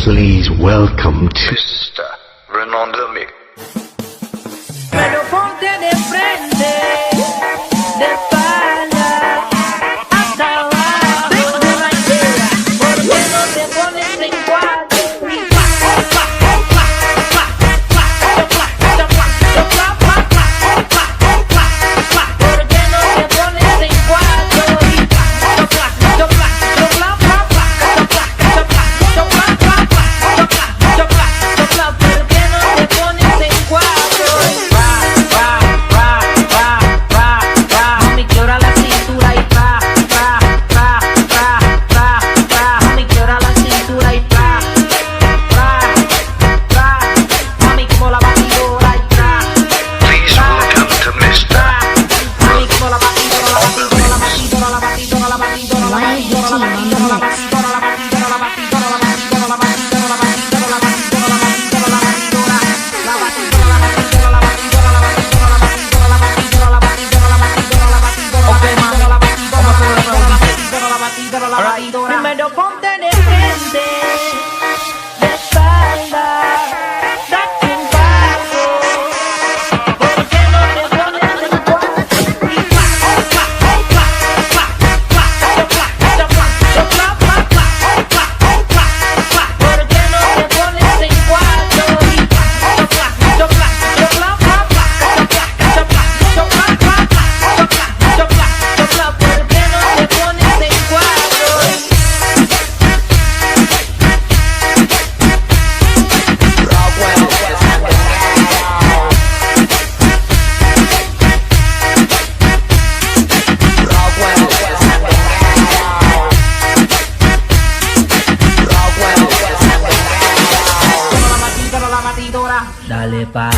Please welcome to Mr. Renan the Mix. Pero ponte de frente, de espalda, hasta abajo de la idea, porque no te pones en cuatro. Porque no te pones en cuatro. Please welcome to Mr. Primero ponte de frente, de espalda, date un paso, porque no te pones en cuatro. Porque no te pones en cuatro. Porque no te pones en cuatro. Dale pa'